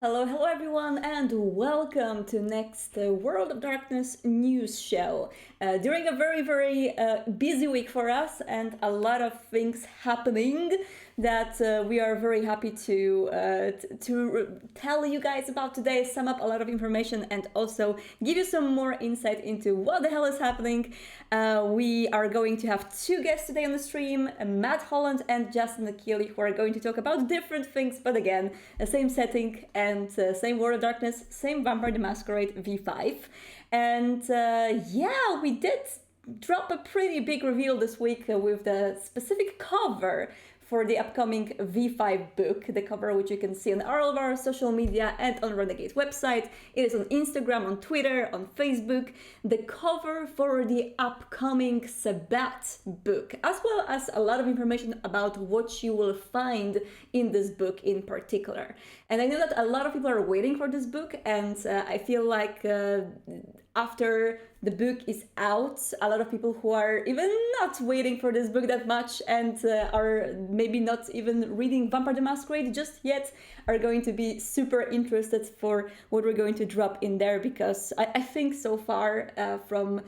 Hello, hello everyone, and welcome to next World of Darkness news show. During a very busy week for us and a lot of things happening that we are very happy to tell you guys about today, sum up a lot of information, and also give you some more insight into what the hell is happening. We are going to have two guests today on the stream, Matt Holland and Justin Achilli, who are going to talk about different things, but again, the same setting and same World of Darkness, same Vampire the Masquerade V5. And yeah, we did drop a pretty big reveal this week with the specific cover for the upcoming V5 book, the cover which you can see on all of our social media and on Renegade's website. It is on Instagram, on Twitter, on Facebook. The cover for the upcoming Sabbat book, as well as a lot of information about what you will find in this book in particular. And I know that a lot of people are waiting for this book, and I feel like after the book is out, a lot of people who are even not waiting for this book that much and are maybe not even reading Vampire the Masquerade just yet are going to be super interested for what we're going to drop in there, because I think so far from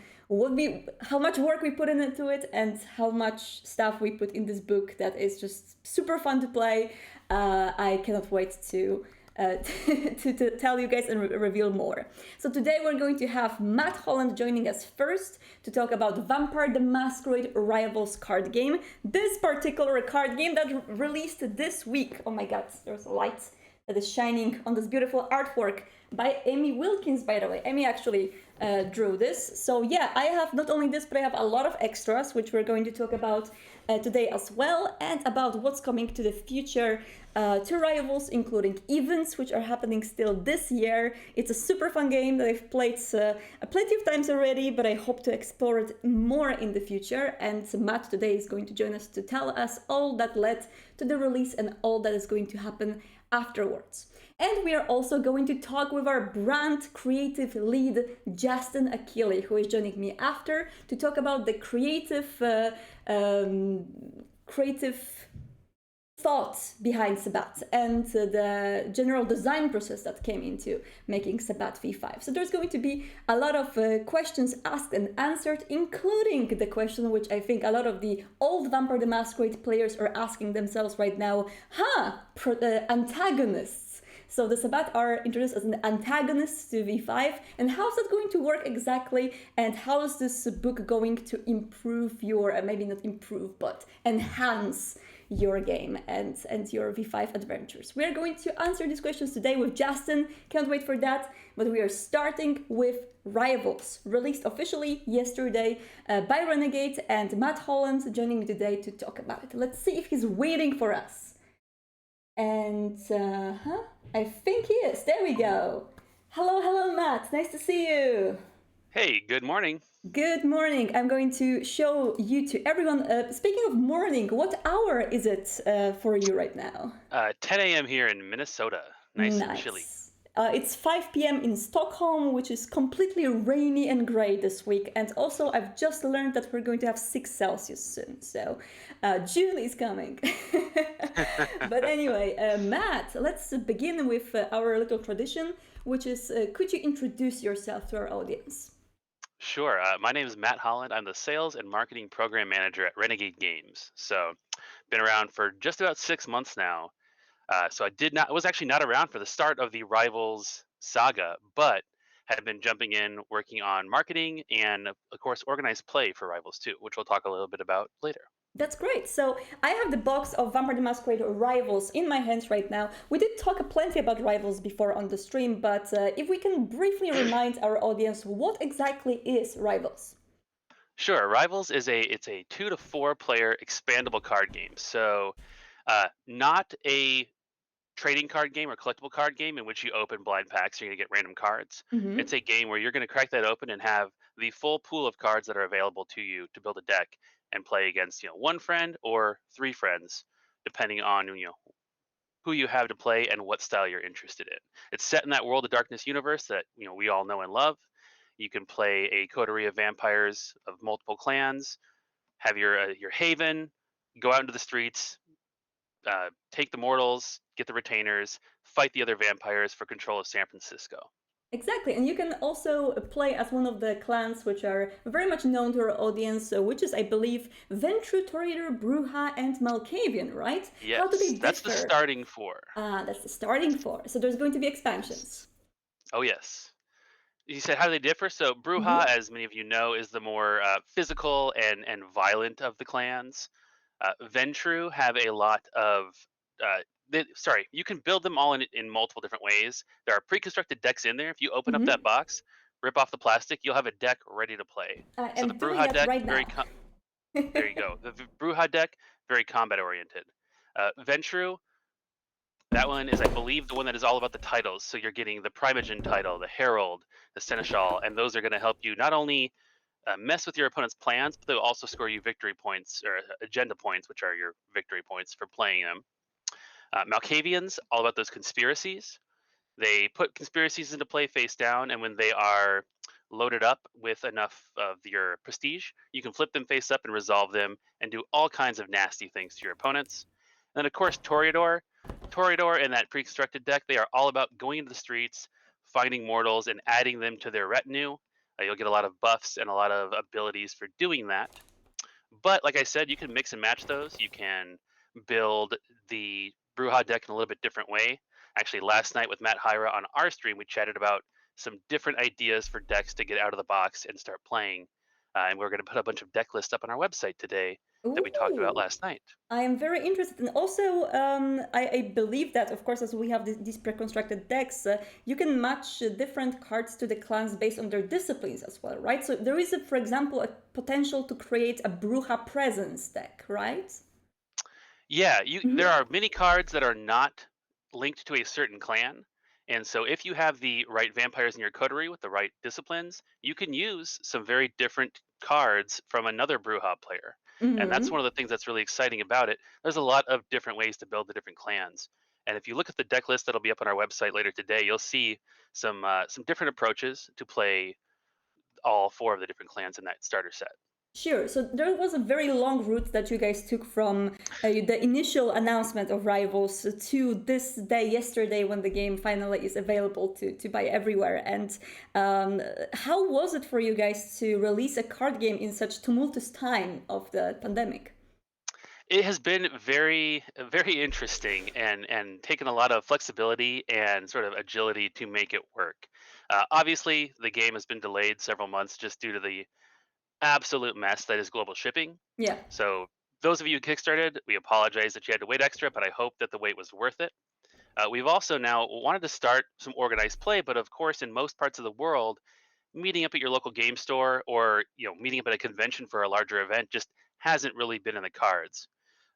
how much work we put into it and how much stuff we put in this book that is just super fun to play. I cannot wait to to tell you guys and reveal more. So today we're going to have Matt Holland joining us first to talk about Vampire the Masquerade Rivals card game. This particular card game that released this week. Oh my god, there's a light that is shining on this beautiful artwork by Amy Wilkins, by the way. Amy actually drew this. So yeah, I have not only this, but I have a lot of extras, which we're going to talk about today as well, and about what's coming to the future to Rivals, including events which are happening still this year. It's a super fun game that I've played plenty of times already, but I hope to explore it more in the future. And Matt today is going to join us to tell us all that led to the release and all that is going to happen afterwards. And we are also going to talk with our brand creative lead, Justin Achilli, who is joining me after to talk about the creative thought behind Sabbat and the general design process that came into making Sabbat V5. So there's going to be a lot of questions asked and answered, including the question which I think a lot of the old Vampire the Masquerade players are asking themselves right now, antagonists. So the Sabbat are introduced as an antagonist to V5, and how is that going to work exactly, and how is this book going to improve your, maybe not improve, but enhance your game and your V5 adventures? We are going to answer these questions today with Justin. Can't wait for that. But we are starting with Rivals, released officially yesterday by Renegade, and Matt Holland joining me today to talk about it. Let's see if he's waiting for us. And I think he is. There we go. Hello, Matt. Nice to see you. Hey, good morning. Good morning. I'm going to show you to everyone. Speaking of morning, what hour is it for you right now? 10 a.m. here in Minnesota. Nice and chilly. Nice. It's 5 p.m. in Stockholm, which is completely rainy and gray this week. And also, I've just learned that we're going to have 6 Celsius soon. So June is coming. But anyway, Matt, let's begin with our little tradition, which is could you introduce yourself to our audience? Sure. My name is Matt Holland. I'm the sales and marketing program manager at Renegade Games. So, been around for just about 6 months now. So I was actually not around for the start of the Rivals saga, but had been jumping in, working on marketing and, of course, organized play for Rivals too, which we'll talk a little bit about later. That's great. So I have the box of Vampire the Masquerade Rivals in my hands right now. We did talk plenty about Rivals before on the stream, but if we can briefly remind our audience, what exactly is Rivals? Sure. Rivals is it's a 2 to 4 player expandable card game. So, not a trading card game or collectible card game in which you open blind packs, you're going to get random cards. Mm-hmm. It's a game where you're going to crack that open and have the full pool of cards that are available to you to build a deck and play against, one friend or 3 friends, depending on, who you have to play and what style you're interested in. It's set in that World of Darkness universe that, we all know and love. You can play a coterie of vampires of multiple clans, have your haven, go out into the streets, take the mortals, get the retainers, fight the other vampires for control of San Francisco. Exactly, and you can also play as one of the clans which are very much known to our audience, which is, I believe, Ventru, Toreador, Bruja, and Malkavian, right? How do they Yes, that's the differ? starting four. Ah, that's the starting four. So there's going to be expansions. Yes. Oh, yes. You said how do they differ? So Bruja, Mm-hmm. as many of you know, is the more physical and violent of the clans. Ventru have a lot of. Sorry, you can build them all in multiple different ways. There are pre-constructed decks in there. If you open up that Mm-hmm. box, rip off the plastic, you'll have a deck ready to play. So the I'm doing Bruja that deck, right now. there you go. The Bruja deck, very combat oriented. Ventru, that one is, I believe, the one that is all about the titles. So you're getting the Primogen title, the Herald, the Seneschal, and those are going to help you not only mess with your opponent's plans, but they'll also score you victory points or agenda points, which are your victory points for playing them. Malkavians, all about those conspiracies. They put conspiracies into play face down, and when they are loaded up with enough of your prestige, you can flip them face up and resolve them and do all kinds of nasty things to your opponents. And then, of course, Toreador. Toreador in that pre-constructed deck, they are all about going into the streets, finding mortals, and adding them to their retinue. You'll get a lot of buffs and a lot of abilities for doing that. But like I said, you can mix and match those. You can build the Bruja deck in a little bit different way. Actually, last night with Matt Hyra on our stream, we chatted about some different ideas for decks to get out of the box and start playing. And we're going to put a bunch of deck lists up on our website today that we talked about Ooh, last night. I am very interested. And also, I believe that, of course, as we have these pre-constructed decks, you can match different cards to the clans based on their disciplines as well, right? So there is, for example, a potential to create a Bruja presence deck, right? Yeah, there Mm-hmm. are many cards that are not linked to a certain clan. And so if you have the right vampires in your coterie with the right disciplines, you can use some very different cards from another Brewhub player. And that's Mm-hmm. one of the things that's really exciting about it. There's a lot of different ways to build the different clans. And if you look at the deck list that'll be up on our website later today, you'll see some different approaches to play all four of the different clans in that starter set. Sure. So there was a very long route that you guys took from the initial announcement of Rivals to this day, yesterday, when the game finally is available to buy everywhere. And how was it for you guys to release a card game in such tumultuous time of the pandemic? It has been very interesting and taken a lot of flexibility and sort of agility to make it work. Obviously, the game has been delayed several months just due to the absolute mess that is global shipping. Yeah. So, those of you who kickstarted, we apologize that you had to wait extra, but I hope that the wait was worth it. We've also now wanted to start some organized play, but of course, in most parts of the world, meeting up at your local game store or meeting up at a convention for a larger event just hasn't really been in the cards.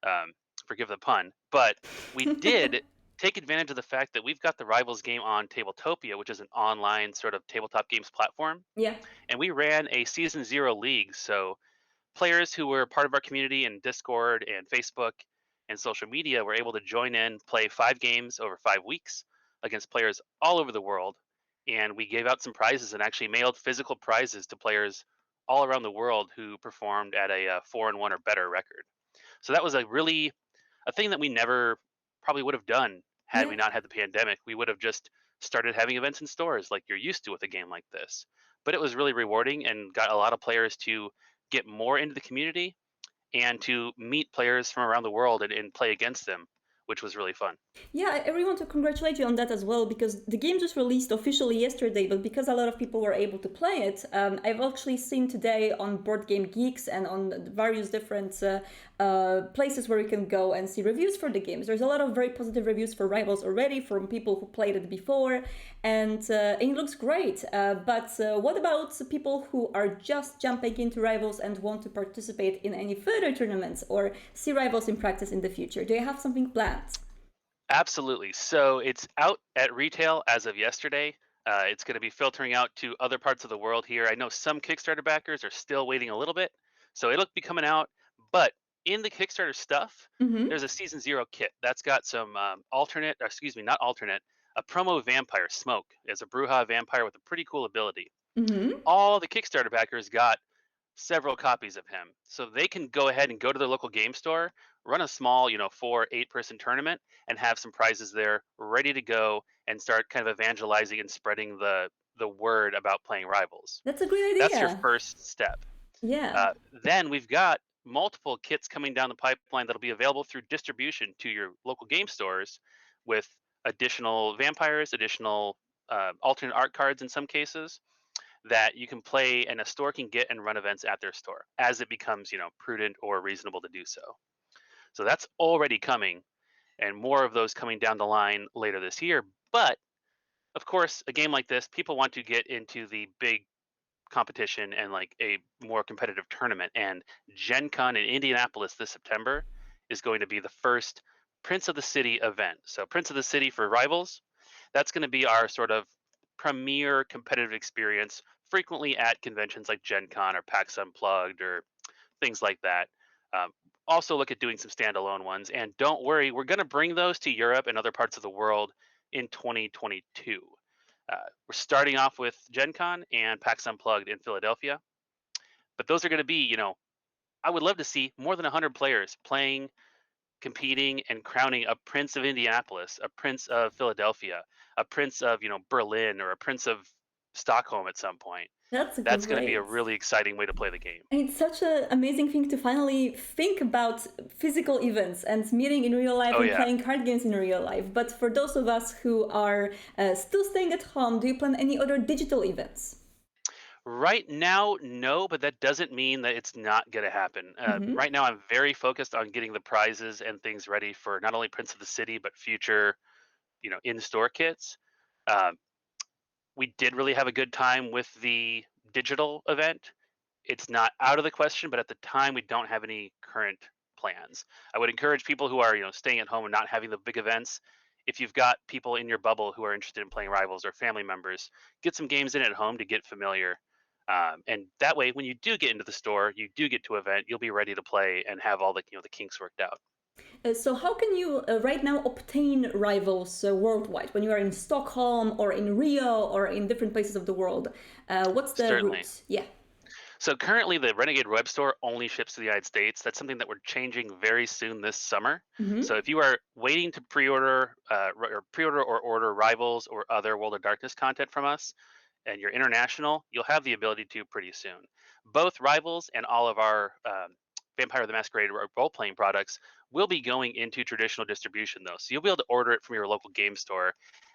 Um, Forgive the pun, but we did take advantage of the fact that we've got the Rivals game on Tabletopia, which is an online sort of tabletop games platform, Yeah. and we ran a season zero league. So players who were part of our community in Discord and Facebook and social media were able to join in, play 5 games over 5 weeks against players all over the world. And we gave out some prizes and actually mailed physical prizes to players all around the world who performed at a 4-1 or better record. So that was a thing that we never probably would have done had Yeah. we not had the pandemic. We would have just started having events in stores like you're used to with a game like this. But it was really rewarding and got a lot of players to get more into the community and to meet players from around the world and play against them, which was really fun. Yeah, I really want to congratulate you on that as well, because the game just released officially yesterday, but because a lot of people were able to play it, I've actually seen today on Board Game Geeks and on the various different places where you can go and see reviews for the games. There's a lot of very positive reviews for Rivals already from people who played it before, and it looks great. But what about people who are just jumping into Rivals and want to participate in any further tournaments or see Rivals in practice in the future? Do you have something planned? Absolutely. So it's out at retail as of yesterday. It's going to be filtering out to other parts of the world here. I know some Kickstarter backers are still waiting a little bit, so it'll be coming out. But in the Kickstarter stuff, Mm-hmm. there's a Season Zero kit that's got some alternate, or excuse me, not alternate, a promo vampire Smoke as a Bruja vampire with a pretty cool ability. Mm-hmm. All the Kickstarter backers got several copies of him. So they can go ahead and go to their local game store, run a small, 4, 8 person tournament, and have some prizes there ready to go and start kind of evangelizing and spreading the word about playing Rivals. That's a great That's your idea. first step. Yeah. Then we've got multiple kits coming down the pipeline that'll be available through distribution to your local game stores with additional vampires, additional alternate art cards in some cases that you can play and a store can get and run events at their store as it becomes, prudent or reasonable to do so. So that's already coming and more of those coming down the line later this year. But of course, a game like this, people want to get into the big competition and like a more competitive tournament. And Gen Con in Indianapolis this September is going to be the first Prince of the City event. So, Prince of the City for Rivals, that's going to be our sort of premier competitive experience, frequently at conventions like Gen Con or PAX Unplugged or things like that. Um, Also, look at doing some standalone ones. And don't worry, we're going to bring those to Europe and other parts of the world in 2022. We're starting off with Gen Con and PAX Unplugged in Philadelphia. But those are going to be, I would love to see more than 100 players playing, competing, and crowning a Prince of Indianapolis, a Prince of Philadelphia, a Prince of, Berlin, or a Prince of Stockholm at some point. That's That's going to be a great. really exciting way to play the game. And it's such an amazing thing to finally think about physical events and meeting in real life Oh, and yeah. playing card games in real life. But for those of us who are still staying at home, do you plan any other digital events? Right now, no, but that doesn't mean that it's not going to happen. Hmm. Right now, I'm very focused on getting the prizes and things ready for not only Prince of the City, but future, in-store kits. Um, we did really have a good time with the digital event. It's not out of the question, but at the time, we don't have any current plans. I would encourage people who are, staying at home and not having the big events. If you've got people in your bubble who are interested in playing Rivals or family members, get some games in at home to get familiar. And that way, when you do get into the store, you do get to an event, you'll be ready to play and have all the kinks worked out. So, how can you right now obtain rivals worldwide when you are in Stockholm or in Rio or in different places of the world? What's the Certainly. route? Yeah. So currently, the Renegade web store only ships to the United States. That's something that we're changing very soon this summer. So Hmm. if you are waiting to pre-order or order Rivals or other World of Darkness content from us, and you're international, you'll have the ability to pretty soon. Both Rivals and all of our Vampire the Masquerade role-playing products will be going into traditional distribution, though. So you'll be able to order it from your local game store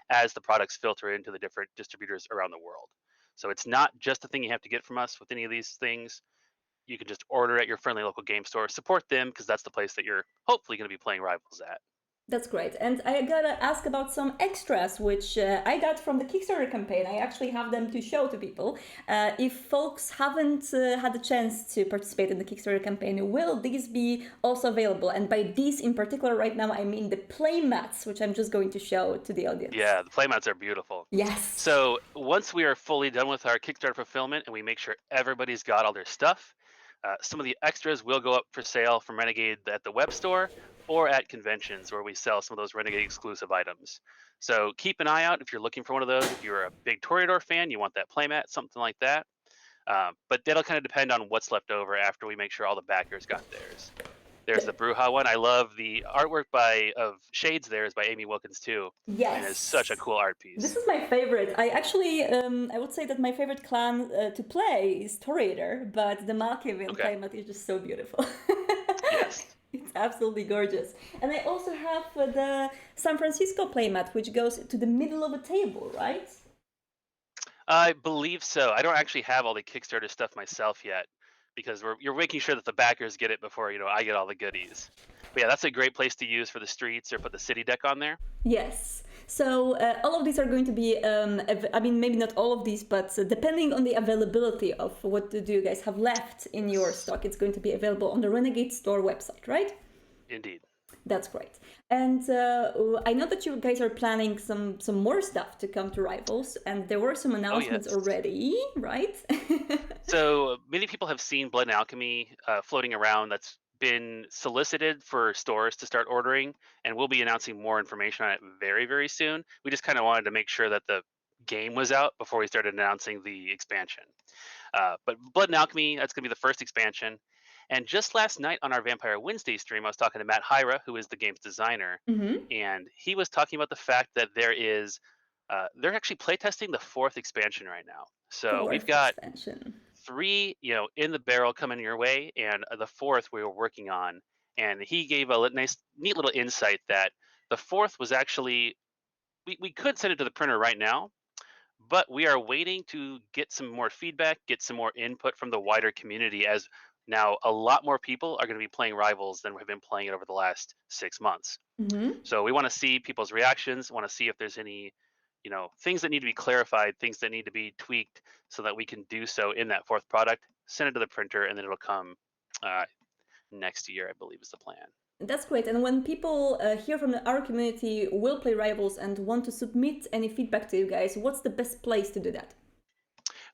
as the products filter into the different distributors around the world. So it's not just a thing you have to get from us with any of these things. You can just order at your friendly local game store. Support them because that's the place that you're hopefully going to be playing Rivals at. That's great. And I gotta ask about some extras, which I got from the Kickstarter campaign. I actually have them to show to people. If folks haven't had the chance to participate in the Kickstarter campaign, will these be also available? And by these in particular, right now, I mean the play mats, which I'm just going to show to the audience. Yeah, the playmats are beautiful. Yes. So once we are fully done with our Kickstarter fulfillment and we make sure everybody's got all their stuff, some of the extras will go up for sale from Renegade at the web store or at conventions where we sell some of those Renegade exclusive items. So keep an eye out if you're looking for one of those. If you're a big Toreador fan, you want that playmat, something like that. But that'll kind of depend on what's left over after we make sure all the backers got theirs. There's the Bruja one. I love the artwork by of Shades. There is by Amy Wilkins too, and it's such a Yes. cool art This piece. is my favorite. I actually, I would say that my favorite clan to play is Toreador, but the Malkavian Okay. playmat is just so beautiful. Yes. It's absolutely gorgeous. And I also have the San Francisco playmat, which goes to the middle of a table, right? I believe so. I don't actually have all the Kickstarter stuff myself yet because you're making sure that the backers get it before I get all the goodies. But yeah, that's a great place to use for the streets or put the city deck on there. Yes. So all of these are going to be, I mean, maybe not all of these, but depending on the availability of what do you guys have left in your stock, it's going to be available on the Renegade Store website, right? Indeed. That's great. And I know that you guys are planning some more stuff to come to Rivals, and there were some Oh announcements yes. already, right? So many people have seen Blood and Alchemy floating around. That's been solicited for stores to start ordering, and we'll be announcing more information on it very, very soon. We just kind of wanted to make sure that the game was out before we started announcing the expansion. But Blood and Alchemy, that's going to be the first expansion. And just last night on our Vampire Wednesday stream, I was talking to Matt Hyra, who is the game's designer, Mm-hmm. and he was talking about the fact that they're actually playtesting the fourth expansion right now. So we've Fourth got expansion. three, in the barrel coming your way, and the fourth we were working on. And he gave a nice, neat little insight that the fourth was actually we could send it to the printer right now, but we are waiting to get some more feedback, get some more input from the wider community, as now a lot more people are going to be playing Rivals than have been playing it over the last 6 months. Mm-hmm. So we want to see people's reactions, want to see if there's any, things that need to be clarified, things that need to be tweaked so that we can do so in that fourth product, send it to the printer, and then it'll come uh, next year, I believe is the plan. That's great. And when people hear from our community will play Rivals and want to submit any feedback to you guys, what's the best place to do that?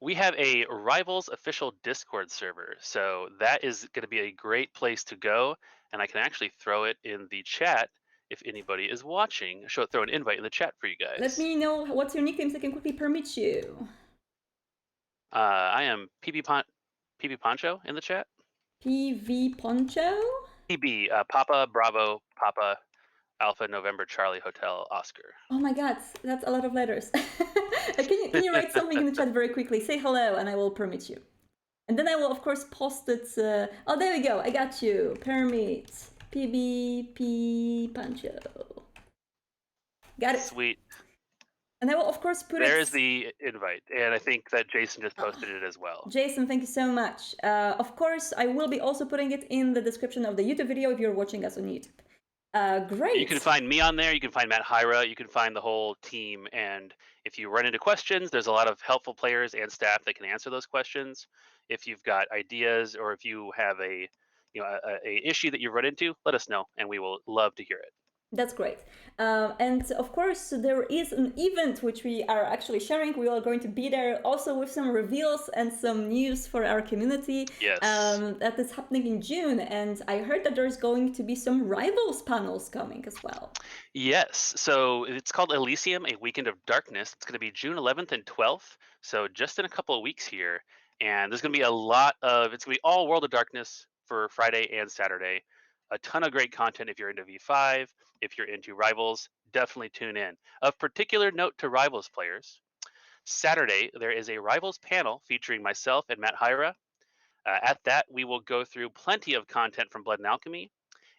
We have a Rivals official Discord server, so that is going to be a great place to go. And I can actually throw it in the chat if anybody is watching. Throw an invite in the chat for you Let guys. me know what's your nickname so I can quickly permit you. I am PB Poncho in the chat. PV Poncho? PB, Papa Bravo Papa Alpha November Charlie Hotel Oscar. Oh my god, that's a lot of letters. Can you write something in the chat very quickly? Say hello and I will permit you. And then I will, of course, post it. Oh, there we go. I got you. Permit. PBP Pancho. Got it. Sweet. And I will, of course, put it. There's the invite, and I think that Jason just posted it as well. Jason, thank you so much. Of course, I will be also putting it in the description of the YouTube video if you're watching us on YouTube. Great. You can find me on there. You can find Matt Hyra. You can find the whole team. And if you run into questions, there's a lot of helpful players and staff that can answer those questions. If you've got ideas or if you have a issue that you've run into, let us know, and we will love to hear it. That's great. And of course, there is an event which we are actually sharing. We are going to be there also with some reveals and some news for our community. Yes. That is happening in June. And I heard that there's going to be some Rivals panels coming as well. Yes. So it's called Elysium, A Weekend of Darkness. It's going to be June 11th and 12th. So just in a couple of weeks here. And there's going to be it's going to be all World of Darkness for Friday and Saturday. A ton of great content if you're into V5, if you're into Rivals, definitely tune in. Of particular note to Rivals players, Saturday there is a Rivals panel featuring myself and Matt Hyra. At that, we will go through plenty of content from Blood and Alchemy,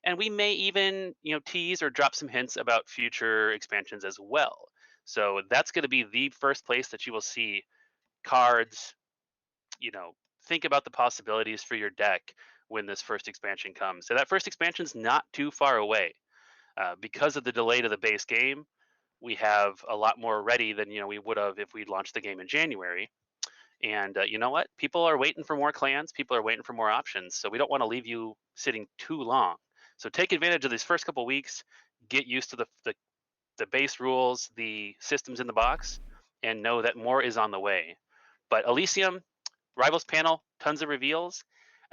and we may even tease or drop some hints about future expansions as well. So that's going to be the first place that you will see cards. Think about the possibilities for your deck when this first expansion comes. So that first expansion's not too far away. Because of the delay to the base game, we have a lot more ready than we would have if we'd launched the game in January. And you know what? People are waiting for more clans. People are waiting for more options. So we don't want to leave you sitting too long. So take advantage of these first couple weeks. Get used to the base rules, the systems in the box, and know that more is on the way. But Elysium, Rivals panel, tons of reveals.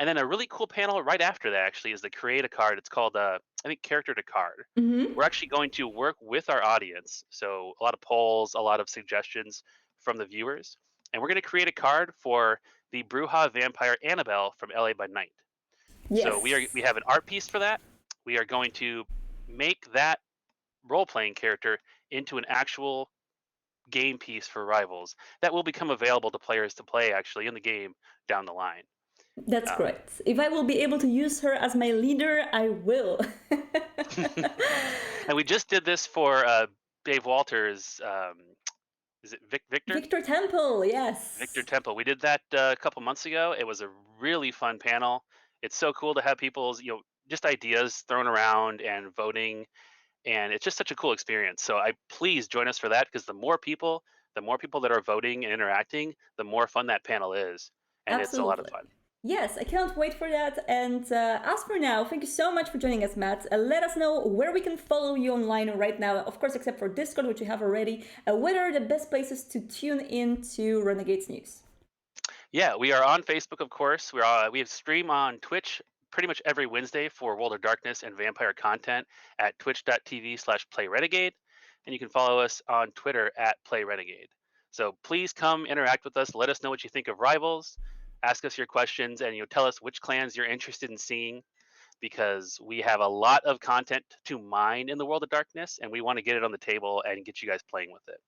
And then a really cool panel right after that actually is the create a card. It's called I think character to card. Mm-hmm. We're actually going to work with our audience. So a lot of polls, a lot of suggestions from the viewers. And we're going to create a card for the Bruja Vampire Annabelle from LA by Night. Yes. So we have an art piece for that. We are going to make that role-playing character into an actual game piece for Rivals that will become available to players to play actually in the game down the line. That's great. If I will be able to use her as my leader, I will. And we just did this for Dave Walters. Is it Victor? Victor Temple, yes. Victor Temple. We did that a couple months ago. It was a really fun panel. It's so cool to have people's just ideas thrown around and voting, and it's just such a cool experience. So please join us for that, because the more people that are voting and interacting, the more fun that panel is, and Absolutely. It's a lot of fun. Yes, I cannot wait for that. And as for now, thank you so much for joining us, Matt. Let us know where we can follow you online right now, of course, except for Discord, which you have already. What are the best places to tune in to Renegades News? Yeah, we are on Facebook, of course. We have stream on Twitch pretty much every Wednesday for World of Darkness and vampire content at twitch.tv/playrenegade. And you can follow us on Twitter at playrenegade. So please come interact with us. Let us know what you think of Rivals. Ask us your questions, and tell us which clans you're interested in seeing, because we have a lot of content to mine in the World of Darkness, and we want to get it on the table and get you guys playing with it.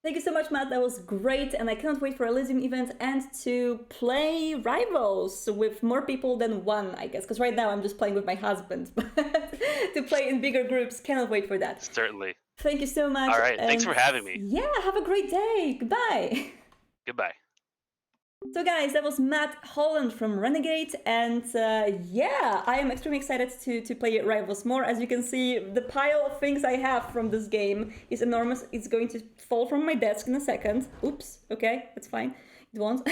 Thank you so much, Matt. That was great, and I cannot wait for Elysium event and to play Rivals with more people than one, I guess. Because right now I'm just playing with my husband, but to play in bigger groups, cannot wait for that. Certainly. Thank you so much. All right. Thanks for having me. Yeah, have a great day. Goodbye. Goodbye. So guys, that was Matt Holland from Renegade, and yeah, I am extremely excited to play Rivals more. As you can see, the pile of things I have from this game is enormous. It's going to fall from my desk in a second. Oops, okay, that's fine. It won't.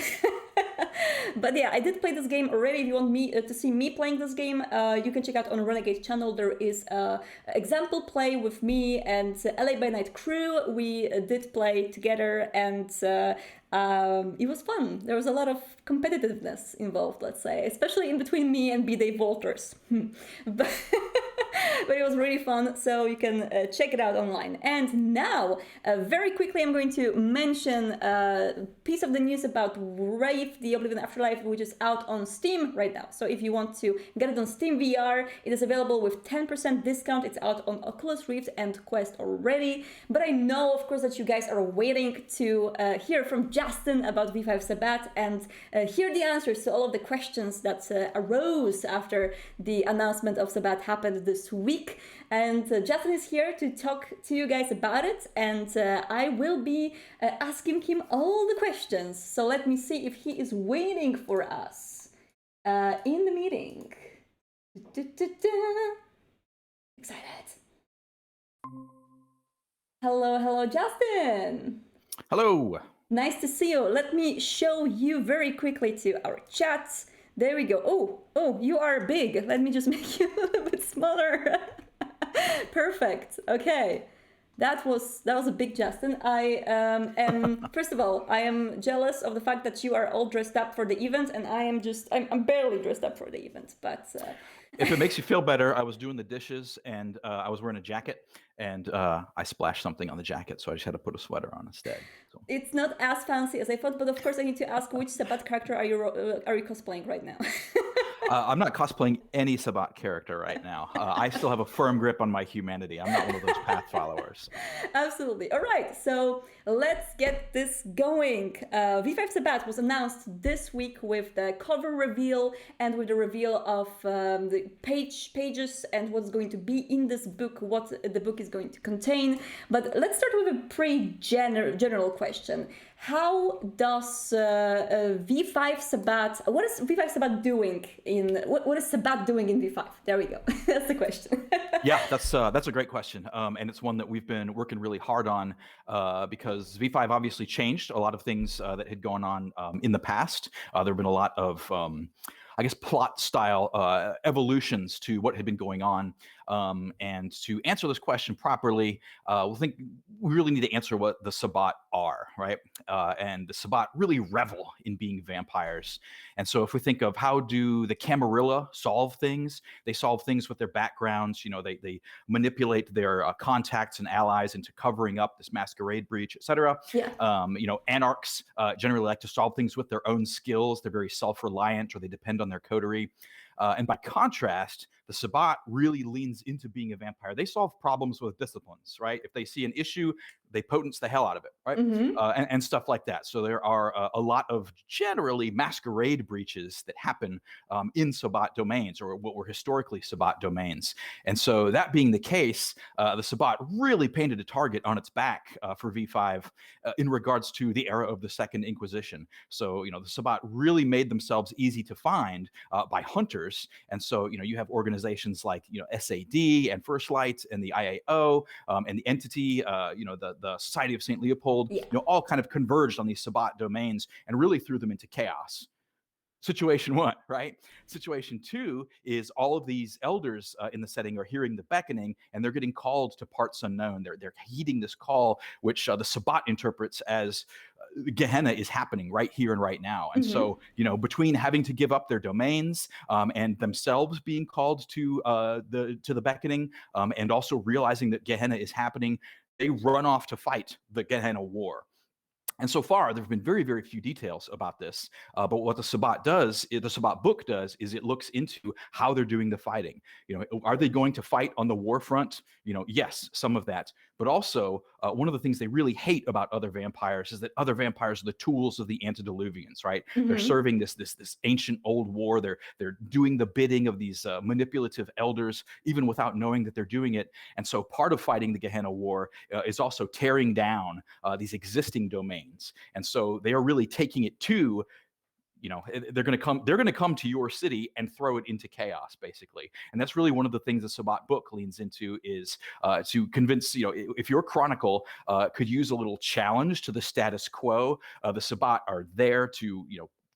But yeah, I did play this game already. If you want me to see me playing this game, you can check out on Renegade channel. There is a example play with me and LA by Night crew. We did play together, and it was fun. There was a lot of competitiveness involved, let's say, especially in between me and B-Dave Walters. but, but it was really fun, so you can check it out online. And now, very quickly, I'm going to mention a piece of the news about Wraith, the Oblivion Afterlife, which is out on Steam right now. So if you want to get it on Steam VR, it is available with 10% discount. It's out on Oculus Rift and Quest already. But I know, of course, that you guys are waiting to hear from Justin about V5 Sabbat and hear the answers to all of the questions that arose after the announcement of Sabbat happened this week. And Justin is here to talk to you guys about it, and I will be asking him all the questions. So let me see if he is waiting for us in the meeting. Excited. Hello, Justin. Hello. Nice to see you. Let me show you very quickly to our chats. There we go. Oh, you are big. Let me just make you a little bit smaller. Perfect. Okay. That was a big Justin. I am first of all, I am jealous of the fact that you are all dressed up for the event, and I'm barely dressed up for the event, but if it makes you feel better, I was doing the dishes, and I was wearing a jacket, and I splashed something on the jacket, so I just had to put a sweater on instead. So. It's not as fancy as I thought, but of course I need to ask, which Sabbat character are you cosplaying right now? I'm not cosplaying any Sabbat character right now. I still have a firm grip on my humanity. I'm not one of those path followers. Absolutely. All right, so let's get this going. V5 Sabbat was announced this week with the cover reveal and with the reveal of the pages and what's going to be in this book, what the book is going to contain. But let's start with a pretty general question. How does V5 Sabbat, what is V5 Sabbat doing what is Sabbat doing in V5? There we go. That's the question. Yeah, that's a great question. And it's one that we've been working really hard on because V5 obviously changed a lot of things that had gone on in the past. There have been a lot of I guess, plot style evolutions to what had been going on. And to answer this question properly, we really need to answer what the Sabbat are, right? And the Sabbat really revel in being vampires. And so if we think of how do the Camarilla solve things, they solve things with their backgrounds. They manipulate their contacts and allies into covering up this Masquerade breach, etc. Yeah. Anarchs generally like to solve things with their own skills. They're very self-reliant, or they depend on their coterie. And by contrast, the Sabbat really leans into being a vampire. They solve problems with disciplines, right? If they see an issue, they potence the hell out of it, right? Mm-hmm. And stuff like that. So there are a lot of generally Masquerade breaches that happen in Sabbat domains, or what were historically Sabbat domains. And so that being the case, the Sabbat really painted a target on its back for V5 in regards to the era of the Second Inquisition. So, the Sabbat really made themselves easy to find by hunters. And so, you have organizations like, SAD and First Light and the IAO and the Entity, the Society of St. Leopold, all kind of converged on these Sabbat domains and really threw them into chaos. Situation one, right? Situation two is all of these elders in the setting are hearing the beckoning, and they're getting called to parts unknown. They're heeding this call, which the Sabbat interprets as Gehenna is happening right here and right now. And so, between having to give up their domains and themselves being called to the beckoning, and also realizing that Gehenna is happening, they run off to fight the Gehenna war. And so far, there have been very, very few details about this. But what the Sabbat does, the Sabbat book does, is it looks into how they're doing the fighting. Are they going to fight on the war front? Yes, some of that. But also, one of the things they really hate about other vampires is that other vampires are the tools of the antediluvians, right? They're serving this ancient old war. They're doing the bidding of these manipulative elders, even without knowing that they're doing it. And so part of fighting the Gehenna War is also tearing down these existing domains. And so they are really taking it to, they're going to come to your city and throw it into chaos, basically. And that's really one of the things the Sabbat book leans into, is to convince, if your chronicle could use a little challenge to the status quo, the Sabbat are there to,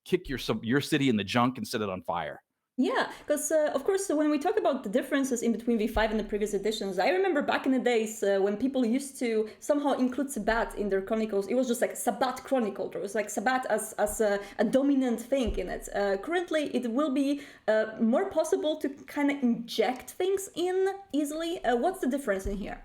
kick your city in the junk and set it on fire. Yeah, because of course, when we talk about the differences in between V5 and the previous editions, I remember back in the days when people used to somehow include Sabbat in their chronicles. It was just like Sabbat Chronicle. There was like Sabbat as a dominant thing in it. Currently, it will be more possible to kind of inject things in easily. What's the difference in here?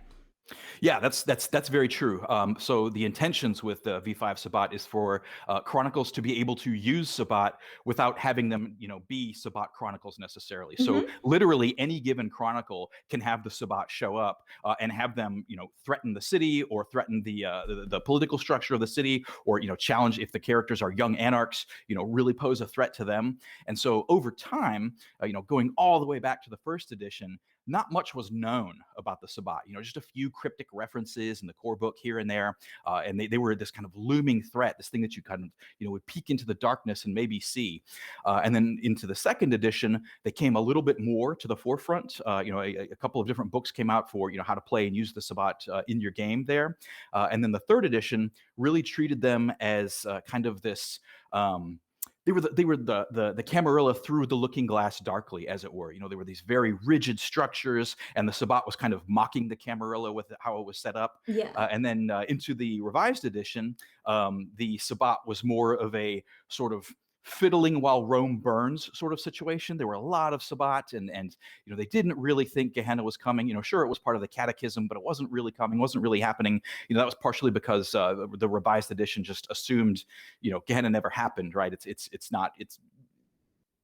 Yeah, that's very true. So the intentions with V5 Sabbat is for chronicles to be able to use Sabbat without having them, be Sabbat chronicles necessarily. So literally any given chronicle can have the Sabbat show up and have them, threaten the city, or threaten the political structure of the city, or challenge, if the characters are young anarchs, really pose a threat to them. And so over time, going all the way back to the first edition, not much was known about the Sabbat, just a few cryptic references in the core book here and there. And they were this kind of looming threat, this thing that you kind of, would peek into the darkness and maybe see. And then into the second edition, they came a little bit more to the forefront. A couple of different books came out for, how to play and use the Sabbat in your game there. And then the third edition really treated them as kind of this, they were the Camarilla through the looking glass darkly, as it were. There were these very rigid structures, and the Sabbat was kind of mocking the Camarilla with how it was set up. Yeah. And then into the revised edition, the Sabbat was more of a sort of fiddling while Rome burns sort of situation. There were a lot of Sabbat, and they didn't really think Gehenna was coming. Sure, it was part of the catechism, but it wasn't really coming, wasn't really happening. That was partially because the revised edition just assumed, Gehenna never happened, right?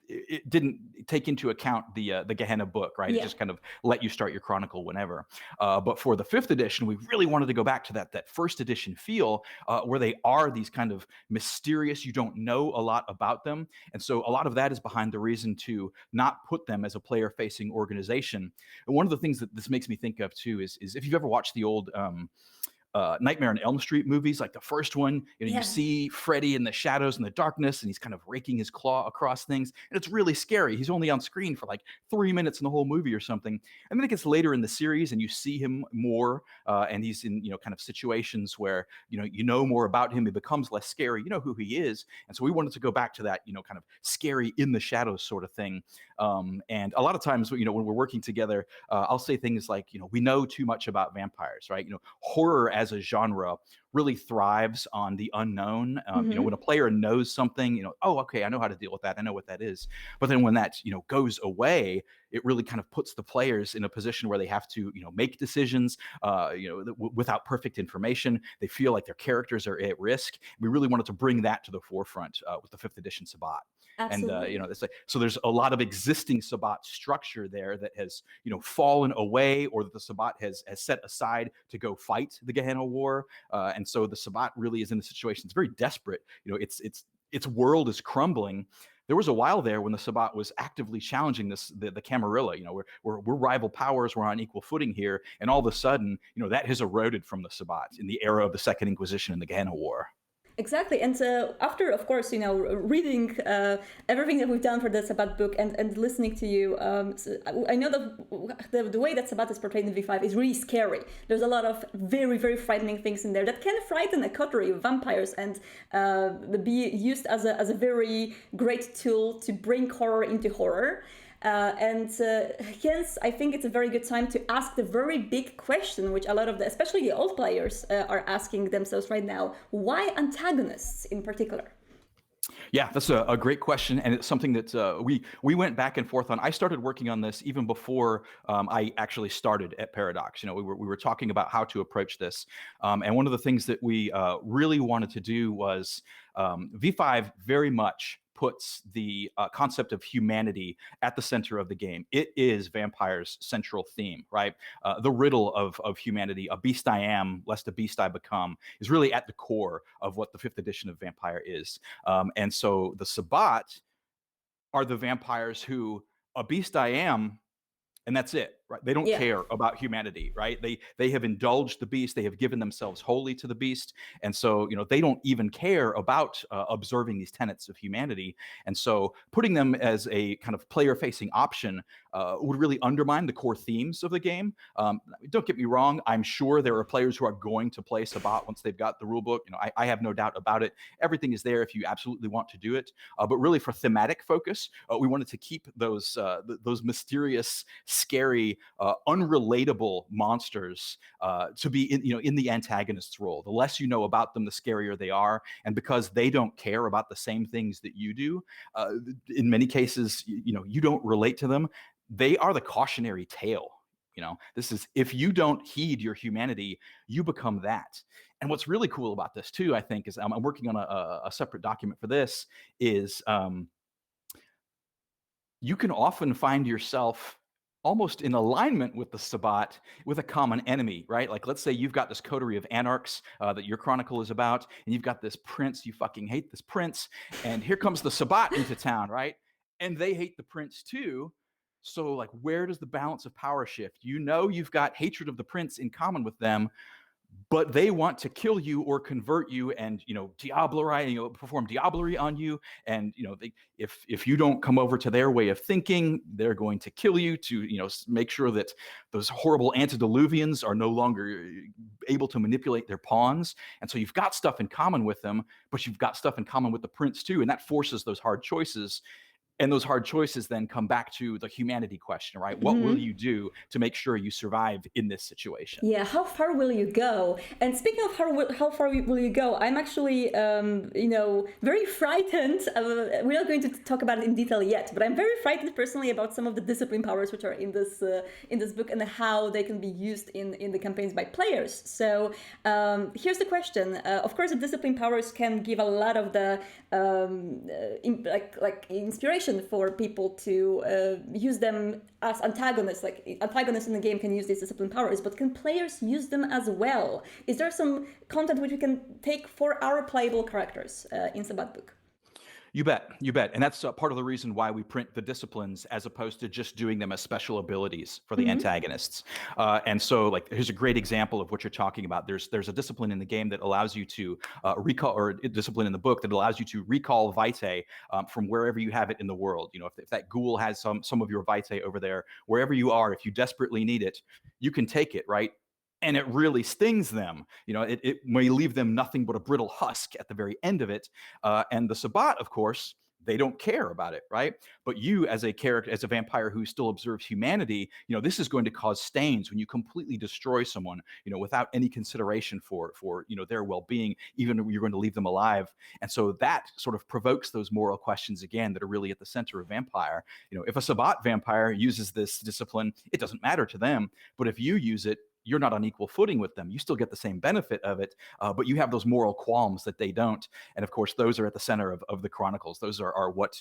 It didn't take into account the Gehenna book, right? Yeah. It just kind of let you start your chronicle whenever. But for the fifth edition, we really wanted to go back to that first edition feel, where they are these kind of mysterious, you don't know a lot about them. And so a lot of that is behind the reason to not put them as a player-facing organization. And one of the things that this makes me think of too is if you've ever watched the old Nightmare on Elm Street movies, like the first one, you see Freddy in the shadows and the darkness, and he's kind of raking his claw across things, and it's really scary. He's only on screen for like 3 minutes in the whole movie or something, and then it gets later in the series, and you see him more, and he's in kind of situations where you know more about him. He becomes less scary. You know who he is, and so we wanted to go back to that kind of scary in the shadows sort of thing. And a lot of times, when we're working together, I'll say things like, we know too much about vampires, right? Horror as a genre really thrives on the unknown. When a player knows something, oh, okay, I know how to deal with that. I know what that is. But then when that, goes away, it really kind of puts the players in a position where they have to, make decisions, without perfect information. They feel like their characters are at risk. We really wanted to bring that to the forefront with the 5th edition Sabbat. Absolutely. And it's like, so there's a lot of existing Sabbat structure there that has, fallen away, or that the Sabbat has set aside to go fight the Gehenna War. And so the Sabbat really is in a situation. It's very desperate. Its world is crumbling. There was a while there when the Sabbat was actively challenging the Camarilla. We're rival powers. We're on equal footing here, and all of a sudden, that has eroded from the Sabbat in the era of the Second Inquisition and the Gehenna War. Exactly. And after, of course, reading everything that we've done for the Sabbat book and listening to you, so I know that the way that Sabbat is portrayed in V5 is really scary. There's a lot of very, very frightening things in there that can frighten a coterie of vampires and be used as a very great tool to bring horror into horror. Hence, I think it's a very good time to ask the very big question, which a lot of especially the old players are asking themselves right now. Why antagonists in particular? Yeah, that's a great question, and it's something that we went back and forth on. I started working on this even before I actually started at Paradox. We were talking about how to approach this, and one of the things that we really wanted to do was V5 very much puts the concept of humanity at the center of the game. It is Vampire's central theme, right? The riddle of humanity, a beast I am, lest a beast I become, is really at the core of what the 5th edition of Vampire is. And so the Sabbat are the vampires who, a beast I am, and that's it, right? They don't care about humanity, right? They have indulged the beast. They have given themselves wholly to the beast, and so they don't even care about observing these tenets of humanity. And so putting them as a kind of player-facing option would really undermine the core themes of the game. Don't get me wrong; I'm sure there are players who are going to play Sabbat once they've got the rulebook. I have no doubt about it. Everything is there if you absolutely want to do it. But really, for thematic focus, we wanted to keep those mysterious, scary, unrelatable monsters to be in the antagonist's role. The less you know about them, the scarier they are, and because they don't care about the same things that you do, in many cases, you don't relate to them. They are the cautionary tale. This is, if you don't heed your humanity, you become that. And what's really cool about this too, I think, is I'm working on a separate document for this. Is you can often find yourself almost in alignment with the Sabbat, with a common enemy, right? Like, let's say you've got this coterie of anarchs that your chronicle is about, and you've got this prince, you fucking hate this prince, and here comes the Sabbat into town, right? And they hate the prince too. So, like, where does the balance of power shift? You've got hatred of the prince in common with them, but they want to kill you or convert you and perform diablerie on you. And if you don't come over to their way of thinking, they're going to kill you to make sure that those horrible antediluvians are no longer able to manipulate their pawns. And so you've got stuff in common with them, but you've got stuff in common with the prince too, and that forces those hard choices. And those hard choices then come back to the humanity question, right? What will you do to make sure you survive in this situation? Yeah, how far will you go? And speaking of how far will you go, I'm actually, very frightened. We're not going to talk about it in detail yet, but I'm very frightened personally about some of the discipline powers which are in this book and how they can be used in the campaigns by players. So here's the question. Of course, the discipline powers can give a lot of the inspiration for people to use them as antagonists. Like, antagonists in the game can use these discipline powers, but can players use them as well? Is there some content which we can take for our playable characters in Sabbat book? You bet. And that's part of the reason why we print the disciplines as opposed to just doing them as special abilities for the antagonists. And so, like, here's a great example of what you're talking about. There's a discipline in the game that allows you to recall, or a discipline in the book that allows you to recall vitae from wherever you have it in the world. If that ghoul has some of your vitae over there, wherever you are, if you desperately need it, you can take it, right? And it really stings them. It may leave them nothing but a brittle husk at the very end of it. And the Sabbat, of course, they don't care about it, right? But you, as a character, as a vampire who still observes humanity, this is going to cause stains when you completely destroy someone, without any consideration for their well-being, even if you're going to leave them alive. And so that sort of provokes those moral questions again that are really at the center of Vampire. If a Sabbat vampire uses this discipline, it doesn't matter to them. But if you use it, you're not on equal footing with them. You still get the same benefit of it, but you have those moral qualms that they don't. And of course, those are at the center of the Chronicles. Those are what,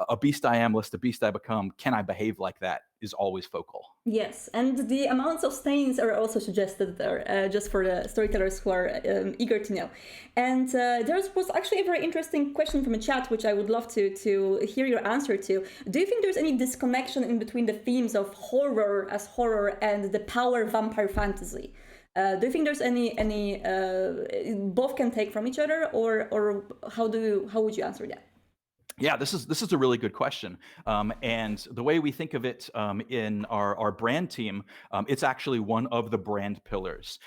a beast I am, lest a beast I become. Can I behave like that? Is always focal. Yes, and the amounts of stains are also suggested there, just for the storytellers who are eager to know. And there was actually a very interesting question from a chat, which I would love to hear your answer to. Do you think there's any disconnection in between the themes of horror as horror and the power vampire fantasy? Do you think there's any both can take from each other, or how would you answer that? Yeah, this is a really good question, and the way we think of it in our brand team, it's actually one of the brand pillars.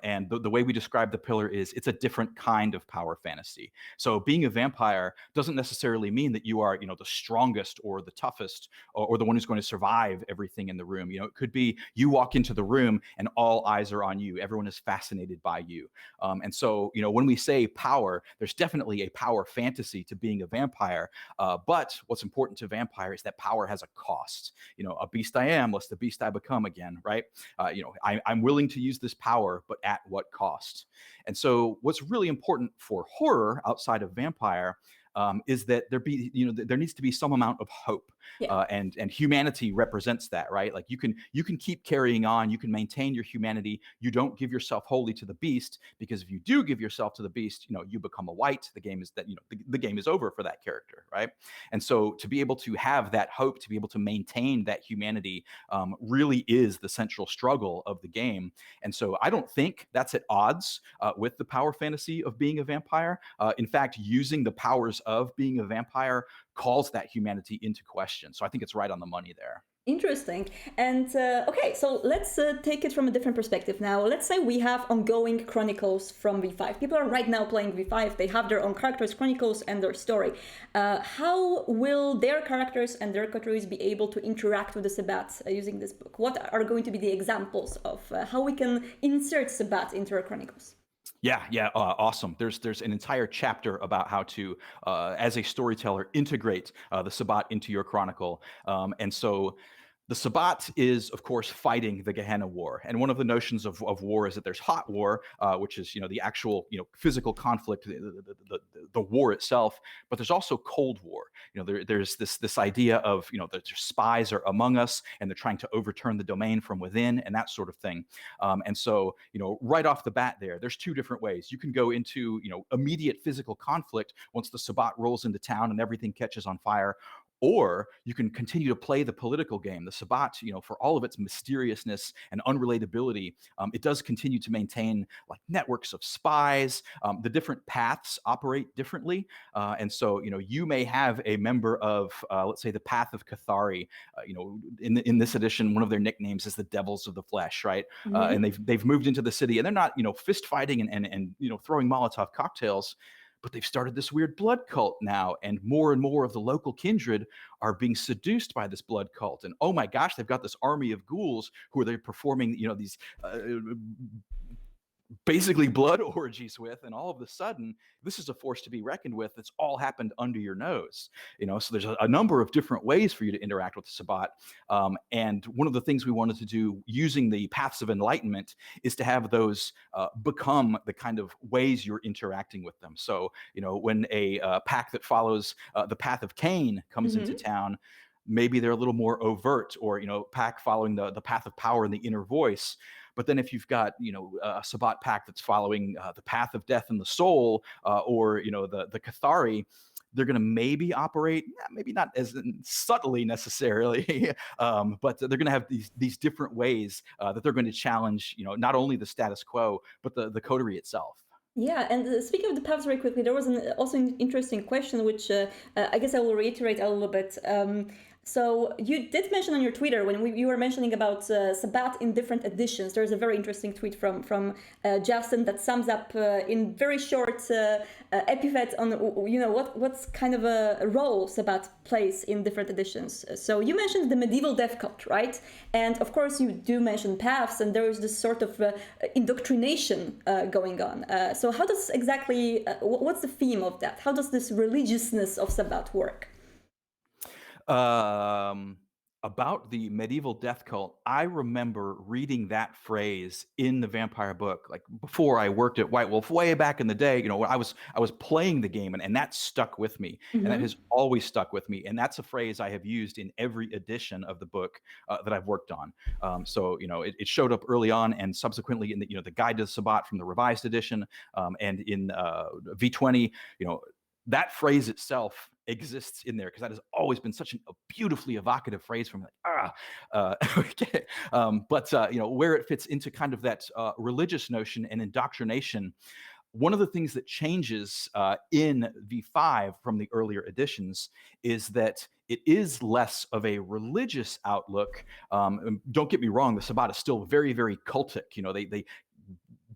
And the way we describe the pillar is it's a different kind of power fantasy. So being a vampire doesn't necessarily mean that you are, the strongest or the toughest or the one who's going to survive everything in the room. It could be you walk into the room and all eyes are on you. Everyone is fascinated by you. And so, when we say power, there's definitely a power fantasy to being a vampire. But what's important to vampire is that power has a cost. A beast I am, lest the beast I become again, right? I'm willing to use this power, but at what cost? And so what's really important for horror outside of vampire is that there needs to be some amount of hope, Yeah. and humanity represents that, right? Like you can keep carrying on, you can maintain your humanity. You don't give yourself wholly to the beast, because if you do give yourself to the beast, you become a white. The game is that the game is over for that character, right? And so to be able to have that hope, to be able to maintain that humanity, really is the central struggle of the game. And so I don't think that's at odds with the power fantasy of being a vampire. In fact, using the powers of being a vampire calls that humanity into question. So I think it's right on the money there. Interesting. And okay, so let's take it from a different perspective now. Let's say we have ongoing chronicles from V5. People are right now playing V5. They have their own characters, chronicles, and their story. How will their characters and their coteries be able to interact with the Sabbats using this book? What are going to be the examples of how we can insert Sabbat into our chronicles? Yeah, awesome. There's an entire chapter about how to, as a storyteller, integrate the Sabbat into your chronicle. And so the Sabbat is, of course, fighting the Gehenna War. And one of the notions of war is that there's hot war, which is, the actual, physical conflict, the war itself. But there's also cold war. There's this idea of, that spies are among us and they're trying to overturn the domain from within and that sort of thing. And so, right off the bat there's two different ways. You can go into, immediate physical conflict once the Sabbat rolls into town and everything catches on fire. Or you can continue to play the political game. The Sabbat, for all of its mysteriousness and unrelatability, it does continue to maintain like networks of spies. The different paths operate differently. And so, you may have a member of, let's say, the Path of Cathari. In this edition, one of their nicknames is the Devils of the Flesh, right? And they've moved into the city, and they're not, fist fighting and throwing Molotov cocktails. But they've started this weird blood cult now, and more of the local kindred are being seduced by this blood cult. And oh my gosh, they've got this army of ghouls who are they performing, these basically blood orgies with, and all of a sudden this is a force to be reckoned with. That's all happened under your nose. So there's a number of different ways for you to interact with the Sabbat, and one of the things we wanted to do using the paths of enlightenment is to have those become the kind of ways you're interacting with them. So when a pack that follows the path of Cain comes into town, maybe they're a little more overt, or pack following the path of power and the inner voice. But then if you've got, a Sabbat pack that's following the path of death and the soul, or, the Cathari, they're going to maybe operate, maybe not as subtly necessarily, but they're going to have these different ways that they're going to challenge, not only the status quo, but the coterie itself. Yeah, and speaking of the paths very quickly, there was also an interesting question, which I guess I will reiterate a little bit. So you did mention on your Twitter when you were mentioning about Sabbat in different editions. There's a very interesting tweet from Justin that sums up in very short epithet on what's kind of a role Sabbat plays in different editions. So you mentioned the medieval death cult, right? And of course you do mention paths, and there is this sort of indoctrination going on. So how does exactly what's the theme of that? How does this religiousness of Sabbat work? About the medieval death cult, I remember reading that phrase in the vampire book, like before I worked at White Wolf, way back in the day. When I was playing the game, and that stuck with me, and that has always stuck with me. And that's a phrase I have used in every edition of the book that I've worked on. So it showed up early on, and subsequently in the Guide to the Sabbat from the revised edition, and in V20. That phrase itself exists in there because that has always been such a beautifully evocative phrase from okay. But where it fits into kind of that religious notion and indoctrination, one of the things that changes in V5 from the earlier editions is that it is less of a religious outlook. Don't get me wrong, the Sabbat is still very, very cultic. They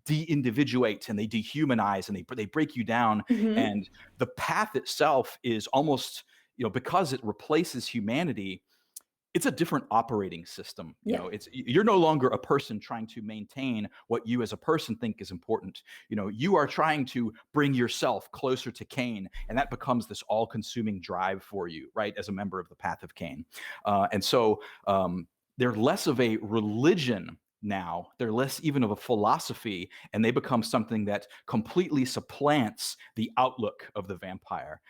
de-individuate and they dehumanize and they break you down. Mm-hmm. And the path itself is almost, because it replaces humanity, it's a different operating system. Yeah. You're no longer a person trying to maintain what you as a person think is important. You are trying to bring yourself closer to Cain, and that becomes this all-consuming drive for you, right, as a member of the path of Cain. And so they're less of a religion now. They're less even of a philosophy, and they become something that completely supplants the outlook of the vampire.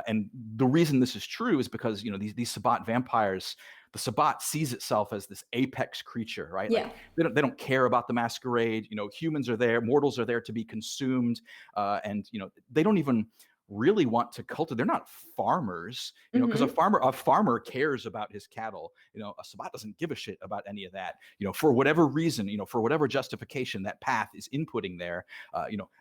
And the reason this is true is because these Sabbat vampires, the Sabbat sees itself as this apex creature, right? Yeah. Like they don't care about the masquerade. Humans are there, mortals are there to be consumed, and they don't even really want to cultivate. They're not farmers, because a farmer cares about his cattle. A Sabbat doesn't give a shit about any of that. For whatever reason, for whatever justification that path is inputting there,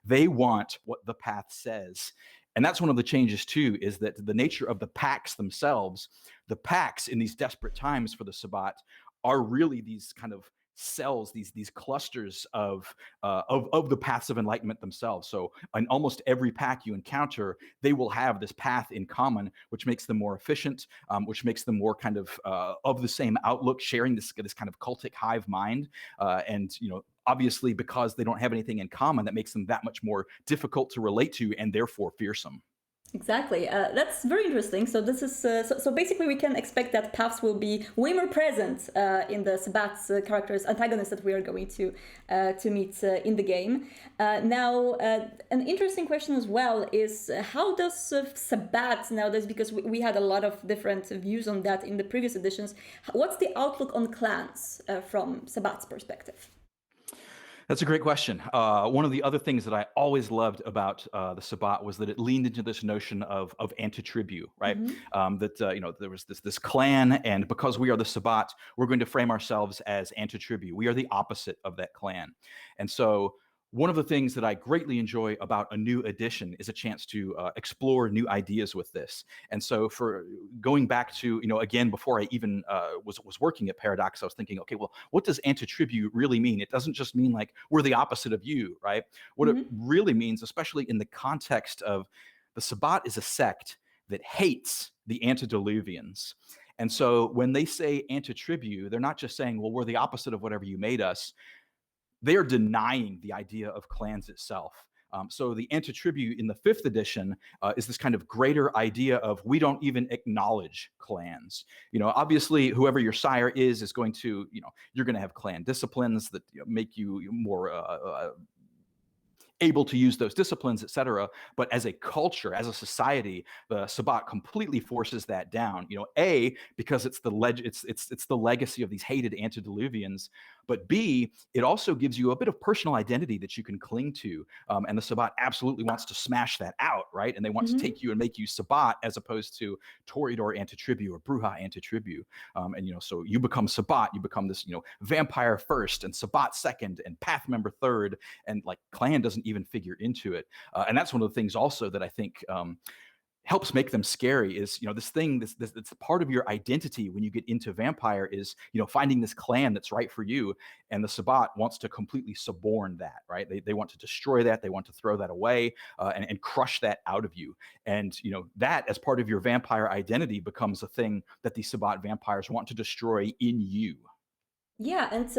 they want what the path says. And that's one of the changes too, is that the nature of the pacts themselves, the pacts in these desperate times for the Sabbat are really these kind of cells, these clusters of the paths of enlightenment themselves. So in almost every pack you encounter, they will have this path in common, which makes them more efficient, which makes them more kind of the same outlook, sharing this kind of cultic hive mind. And obviously, because they don't have anything in common, that makes them that much more difficult to relate to and therefore fearsome. Exactly. That's very interesting. So this is so basically we can expect that paths will be way more present in the Sabbat's characters, antagonists that we are going to meet in the game. Now, an interesting question as well is how does Sabbat nowadays, because we had a lot of different views on that in the previous editions. What's the outlook on clans from Sabbat's perspective? That's a great question. One of the other things that I always loved about the Sabbat was that it leaned into this notion of antitribu, right? That there was this clan, and because we are the Sabbat, we're going to frame ourselves as antitribu. We are the opposite of that clan, and so one of the things that I greatly enjoy about a new edition is a chance to explore new ideas with this. And so for going back to, again, before I even was working at Paradox, I was thinking, okay, well, what does antitribute really mean? It doesn't just mean like we're the opposite of you, right? What it really means, especially in the context of the Sabbat is a sect that hates the antediluvians. And so when they say antitribute, they're not just saying, well, we're the opposite of whatever you made us. They are denying the idea of clans itself. So the antitribute in the 5th edition is this kind of greater idea of we don't even acknowledge clans. Obviously, whoever your sire is going to, you're going to have clan disciplines that make you more able to use those disciplines, etc. But as a culture, as a society, the Sabbat completely forces that down. Because it's it's the legacy of these hated antediluvians. But B, it also gives you a bit of personal identity that you can cling to. And the Sabbat absolutely wants to smash that out, right? And they want to take you and make you Sabbat as opposed to Toreador antitribu or Bruja antitribu. And so you become Sabbat, you become this, vampire first and Sabbat second and path member third, and like clan doesn't even figure into it. And that's one of the things also that I think helps make them scary is, this thing, this part of your identity when you get into vampire is, finding this clan that's right for you. And the Sabbat wants to completely suborn that, right? They want to destroy that. They want to throw that away and crush that out of you. And, that as part of your vampire identity becomes a thing that the Sabbat vampires want to destroy in you. Yeah, and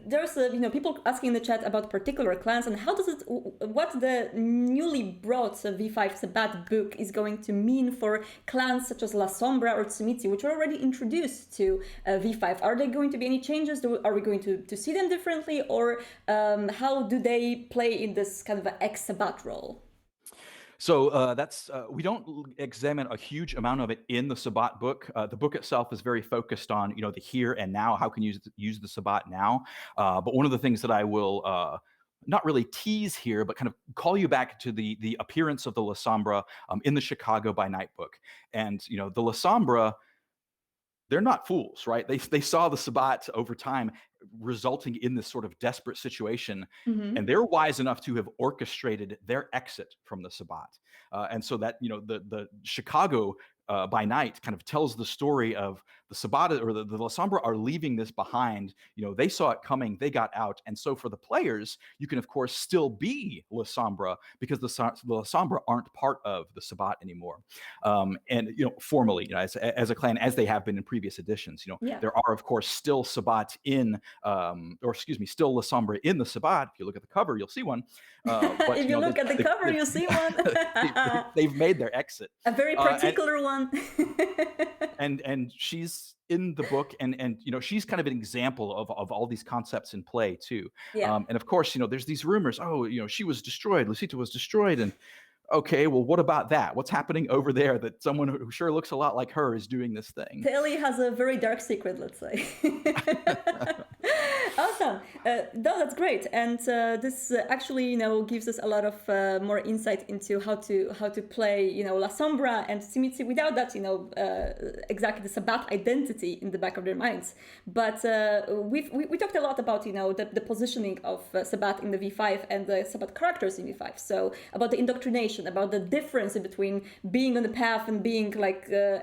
there's people asking in the chat about particular clans and what the newly brought V5 Sabbat book is going to mean for clans such as La Sombra or Tsumitsu, which are already introduced to V5. Are there going to be any changes? Are we going to see them differently, or how do they play in this kind of an ex-Sabbat role? So that's we don't examine a huge amount of it in the Sabbat book. The book itself is very focused on the here and now. How can you use the Sabbat now? But one of the things that I will not really tease here, but kind of call you back to the appearance of the La Sombra in the Chicago by Night book. And the La Sombra they're not fools, right? They saw the Sabbat over time resulting in this sort of desperate situation, and Hmm. they're wise enough to have orchestrated their exit from the Sabbat. And so that, the Chicago by night kind of tells the story of the Sabbat, or the La Sombra are leaving this behind. They saw it coming, they got out. And so for the players, you can, of course, still be La Sombra because the La Sombra aren't part of the Sabbat anymore. And formally, as a clan, as they have been in previous editions, Yeah. there are, of course, still Sabbat in, or excuse me, still La Sombra in the Sabbat. If you look at the cover, you'll see one. But If you look at the cover, you see one. they've made their exit. A very And particular one. and she's in the book, and she's kind of an example of all these concepts in play too. Yeah. And of course, there's these rumors. Oh, she was destroyed. Lucita was destroyed, and okay, well, what about that? What's happening over there that someone who sure looks a lot like her is doing this thing? Telly has a very dark secret, let's say. Awesome. No, that's great, and this actually, gives us a lot of more insight into how to play, La Sombra and Simitsi without that, exactly the Sabbat identity in the back of their minds. But we talked a lot about, the positioning of Sabbat in the V5 and the Sabbat characters in V5. So about the indoctrination, about the difference between being on the path and being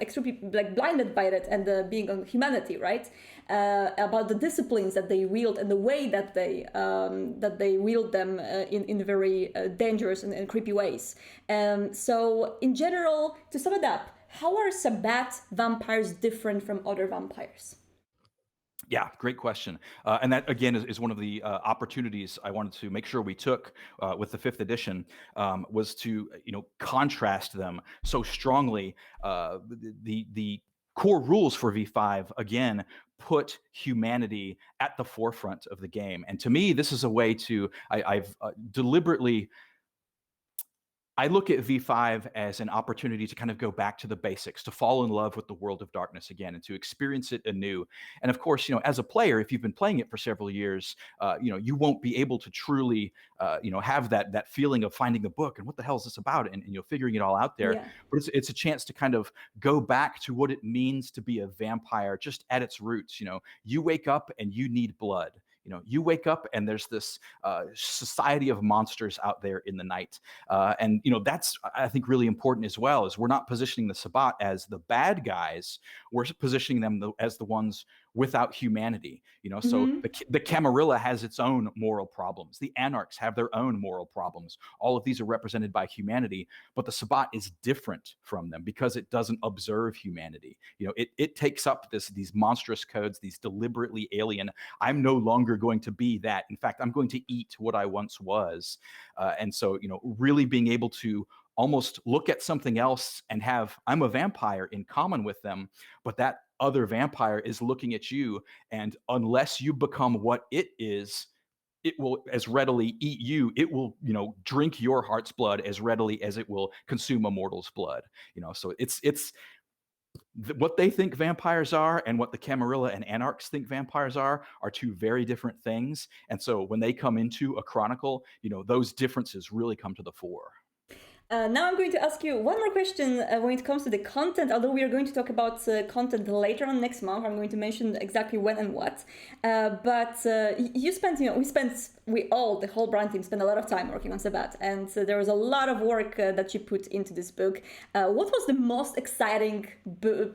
extremely blinded by it, and being on humanity, right? About the disciplines that they wield and the way that they wield them in very dangerous and creepy ways. So in general, to sum it up, how are Sabbat vampires different from other vampires? Yeah, great question. And that, again, is one of the opportunities I wanted to make sure we took with the 5th edition, was to, contrast them so strongly. The core rules for V5, again, put humanity at the forefront of the game. And to me, this is a way to, I've deliberately, I look at V5 as an opportunity to kind of go back to the basics, to fall in love with the world of darkness again, and to experience it anew. And of course, as a player, if you've been playing it for several years, you won't be able to truly, have that feeling of finding the book and what the hell is this about, and figuring it all out there. Yeah. But it's a chance to kind of go back to what it means to be a vampire, just at its roots. You wake up and you need blood. You wake up and there's this society of monsters out there in the night. And that's, I think, really important as well, is we're not positioning the Sabbat as the bad guys. We're positioning them as the ones without humanity. So the Camarilla has its own moral problems. The Anarchs have their own moral problems. All of these are represented by humanity, but the Sabbat is different from them because it doesn't observe humanity. It takes up these monstrous codes, these deliberately alien, I'm no longer going to be that. In fact, I'm going to eat what I once was. And so, really being able to almost look at something else and have, I'm a vampire in common with them, but that other vampire is looking at you, and unless you become what it is, it will as readily eat you. It will, drink your heart's blood as readily as it will consume a mortal's blood. So it's what they think vampires are and what the Camarilla and Anarchs think vampires are two very different things. And so when they come into a chronicle, those differences really come to the fore. Now I'm going to ask you one more question when it comes to the content, although we are going to talk about content later on next month. I'm going to mention exactly when and what. But you spent, the whole brand team spent a lot of time working on Sabbat, and there was a lot of work that you put into this book. What was the most exciting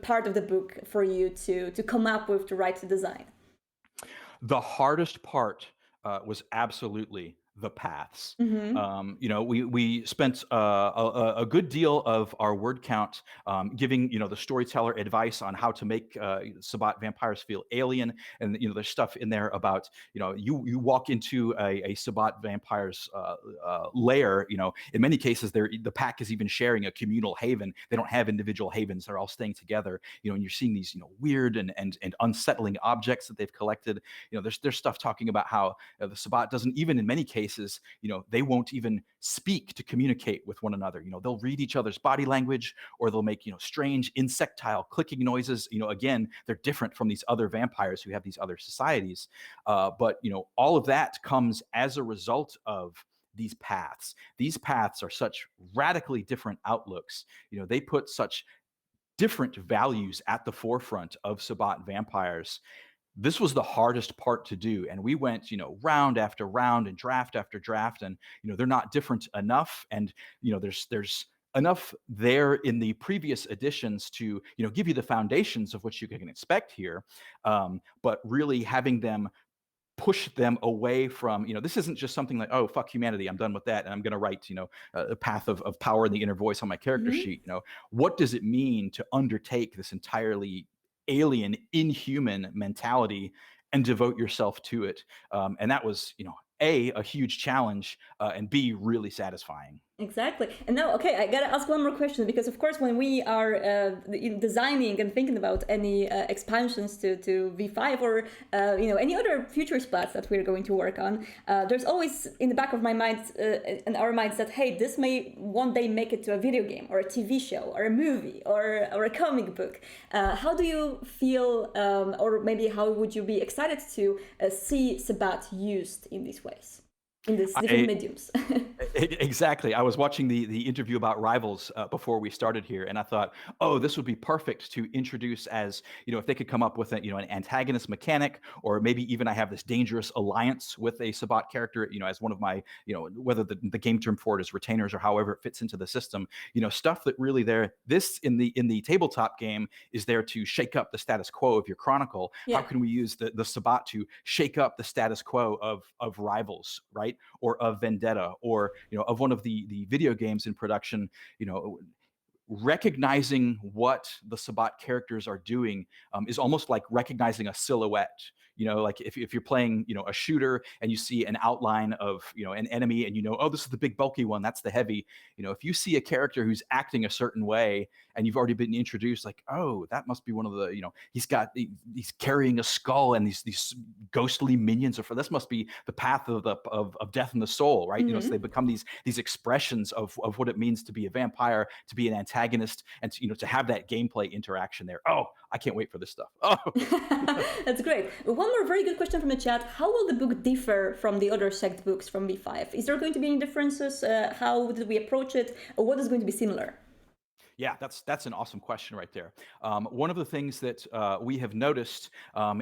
part of the book for you to come up with, to write the design? The hardest part was absolutely the paths. We spent a good deal of our word count giving the storyteller advice on how to make Sabbat vampires feel alien, and there's stuff in there about you walk into a Sabbat vampire's lair. In many cases, the pack is even sharing a communal haven. They don't have individual havens; they're all staying together. And you're seeing these weird and unsettling objects that they've collected. There's stuff talking about how the Sabbat doesn't, even in many cases, they won't even speak to communicate with one another. They'll read each other's body language, or they'll make strange insectile clicking noises. Again, they're different from these other vampires who have these other societies. But all of that comes as a result of these paths. These paths are such radically different outlooks. They put such different values at the forefront of Sabbat vampires. This was the hardest part to do, and we went, round after round and draft after draft, and they're not different enough, and there's enough there in the previous editions to give you the foundations of what you can expect here, but really having them push them away from, this isn't just something like, oh, fuck humanity, I'm done with that, and I'm going to write, a path of power in the inner voice on my character sheet. What does it mean to undertake this entirely alien, inhuman mentality and devote yourself to it? And that was, a huge challenge, and B, really satisfying. Exactly. And now, okay, I gotta ask one more question, because of course, when we are designing and thinking about any expansions to V5 or any other future splats that we're going to work on, there's always in the back of my mind, in our minds, that hey, this may one day make it to a video game or a TV show or a movie or a comic book. How do you feel, or maybe how would you be excited to see Sabbat used in these ways? In these different mediums. Exactly. I was watching the interview about Rivals before we started here, and I thought, oh, this would be perfect to introduce as, if they could come up with an antagonist mechanic, or maybe even I have this dangerous alliance with a Sabbat character, as one of my, whether the game term for it is retainers or however it fits into the system, stuff that really this in the tabletop game is there to shake up the status quo of your chronicle. Yeah. How can we use the Sabbat to shake up the status quo of Rivals, right? Or of Vendetta, or of one of the video games in production, recognizing what the Sabbat characters are doing is almost like recognizing a silhouette. Like if you're playing, a shooter and you see an outline of, an enemy, and oh, this is the big bulky one, that's the heavy. If you see a character who's acting a certain way and you've already been introduced, like, oh, that must be one of the, he's carrying a skull and these ghostly minions of, this must be the path of death in the soul, right? So they become these expressions of what it means to be a vampire, to be an antagonist, and to have that gameplay interaction there. Oh, I can't wait for this stuff. Oh. That's great. One more very good question from the chat. How will the book differ from the other sect books from V5? Is there going to be any differences? How did we approach it? Or what is going to be similar? Yeah, that's an awesome question right there. One of the things that we have noticed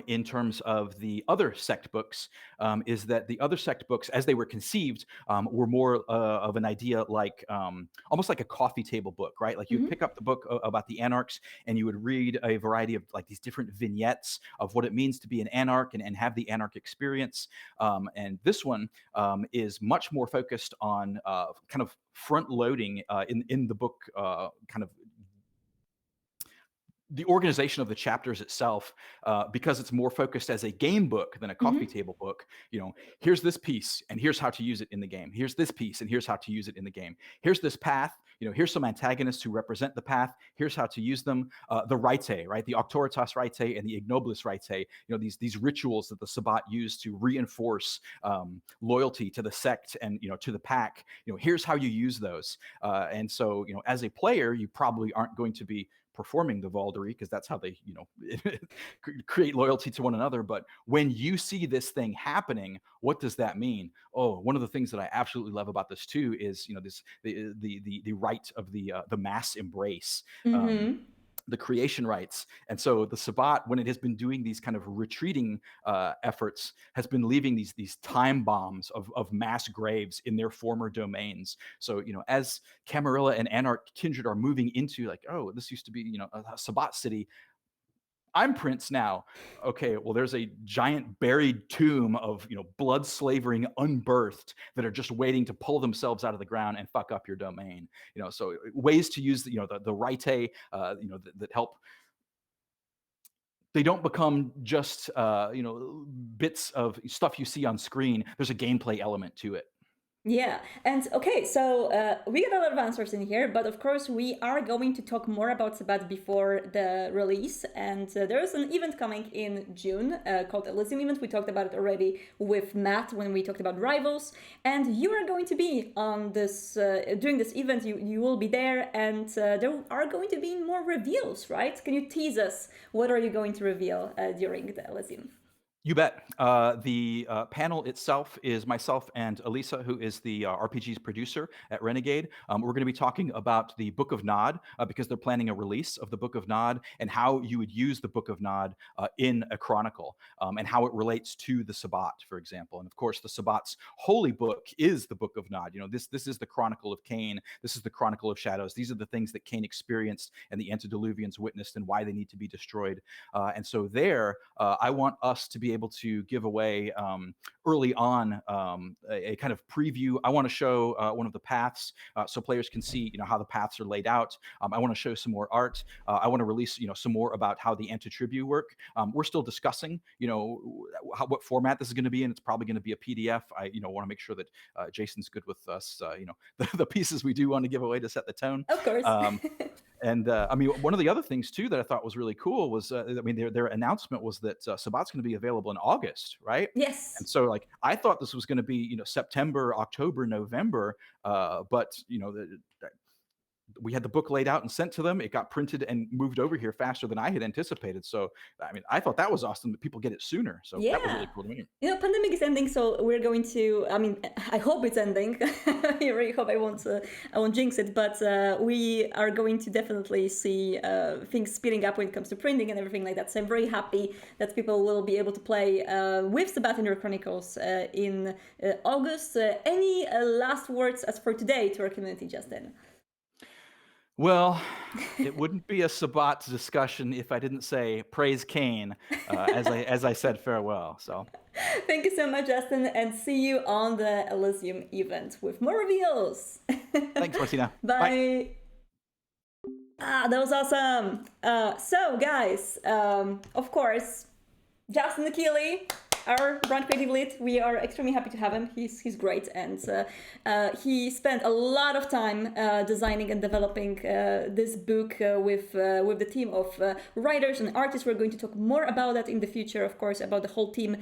in terms of the other sect books is that the other sect books, as they were conceived, were more of an idea like almost like a coffee table book, right? Like you'd pick up the book about the anarchs and you would read a variety of like these different vignettes of what it means to be an anarch and have the anarch experience. And this one is much more focused on kind of front loading in the book, kind of the organization of the chapters itself, because it's more focused as a game book than a coffee table book. Here's this piece and here's how to use it in the game. Here's this piece and here's how to use it in the game. Here's this path. Here's some antagonists who represent the path. Here's how to use them. The Rite, right? The Auctoritas Rite and the Ignobilis Rite. These rituals that the Sabbat use to reinforce loyalty to the sect and to the pack. Here's how you use those. And so as a player, you probably aren't going to be performing the Valdery because that's how they create loyalty to one another. But when you see this thing happening, what does that mean? Oh, one of the things that I absolutely love about this too is this the rite of the mass embrace. The creation rites. And so the Sabbat, when it has been doing these kind of retreating efforts, has been leaving these time bombs of mass graves in their former domains. So, as Camarilla and Anarch Kindred are moving into like, oh, this used to be, a Sabbat city, I'm Prince now. Okay, well, there's a giant buried tomb of blood slavering unbirthed that are just waiting to pull themselves out of the ground and fuck up your domain. So ways to use the Rite, that help. They don't become just bits of stuff you see on screen. There's a gameplay element to it. Yeah, and okay, so we got a lot of answers in here, but of course we are going to talk more about Sabbat before the release, and there is an event coming in June called Elysium event. We talked about it already with Matt when we talked about Rivals, and you are going to be on this, during this event, you will be there, and there are going to be more reveals, right? Can you tease us, what are you going to reveal during the Elysium? You bet. The panel itself is myself and Elisa, who is the RPG's producer at Renegade. We're going to be talking about the Book of Nod because they're planning a release of the Book of Nod and how you would use the Book of Nod in a chronicle and how it relates to the Sabbat, for example. And of course, the Sabbat's holy book is the Book of Nod. You know, this is the Chronicle of Cain. This is the Chronicle of Shadows. These are the things that Cain experienced and the antediluvians witnessed and why they need to be destroyed. And so there, I want us to be able to give away early on a kind of preview. I want to show one of the paths so players can see, how the paths are laid out. I want to show some more art. I want to release, some more about how the anti-tribu work. We're still discussing, what format this is going to be in. It's probably going to be a PDF. I, want to make sure that Jason's good with us, the pieces we do want to give away to set the tone. Of course. And one of the other things too that I thought was really cool was, their announcement was that Sabbat's going to be available in August, right? Yes. And so, I thought this was going to be, September, October, November, but we had the book laid out and sent to them. It got printed and moved over here faster than I had anticipated. So, I thought that was awesome that people get it sooner. So that was really cool to me. Pandemic is ending, so we're going to. I hope it's ending. I really hope I won't jinx it, but we are going to definitely see things speeding up when it comes to printing and everything like that. So I'm very happy that people will be able to play with Sabbat in your Chronicles in August. Any last words as for today to our community, Justin? Well, it wouldn't be a Sabbat discussion if I didn't say praise Cain as I said farewell. So, thank you so much, Justin, and see you on the Elysium event with more reveals. Thanks, Martina. Bye. That was awesome. So, guys, of course, Justin Achilli, our brand creative lead, we are extremely happy to have him. He's great, and he spent a lot of time designing and developing this book with the team of writers and artists. We're going to talk more about that in the future, of course, about the whole team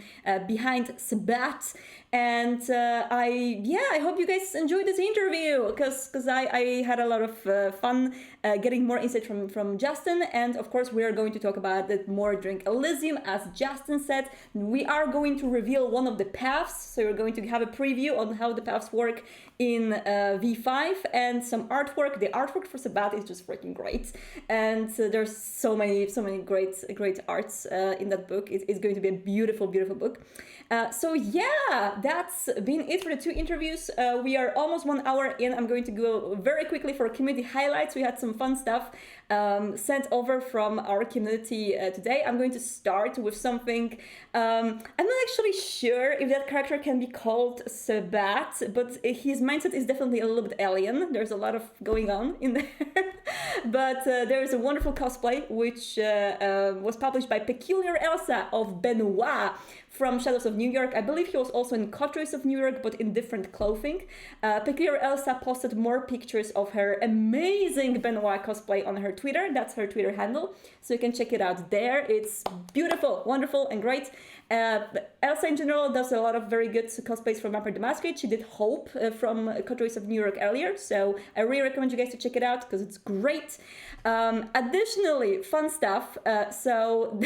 behind Sabbat. And I hope you guys enjoyed this interview because I had a lot of fun getting more insight from Justin. And of course, we are going to talk about it more during Elysium. As Justin said, we are going to reveal one of the paths. So we're going to have a preview on how the paths work in V5 and some artwork. The artwork for Sabbat is just freaking great. And there's so many great arts in that book. It's going to be a beautiful, beautiful book. So that's been it for the two interviews. We are almost 1 hour in. I'm going to go very quickly for community highlights. We had some fun stuff sent over from our community today. I'm going to start with something. I'm not actually sure if that character can be called Sabbat, but his mindset is definitely a little bit alien. There's a lot of going on in there. But there is a wonderful cosplay which was published by Peculiar Elsa of Benoit from Shadows of New York. I believe he was also in Cotrace of New York, but in different clothing. Peculiar Elsa posted more pictures of her amazing Benoit cosplay on her Twitter. That's her Twitter handle, so you can check it out there. It's beautiful, wonderful, and great. Elsa in general does a lot of very good cosplays from Vampire the Masquerade. She did Hope from Cotrace of New York earlier, so I really recommend you guys to check it out because it's great. Additionally, fun stuff. So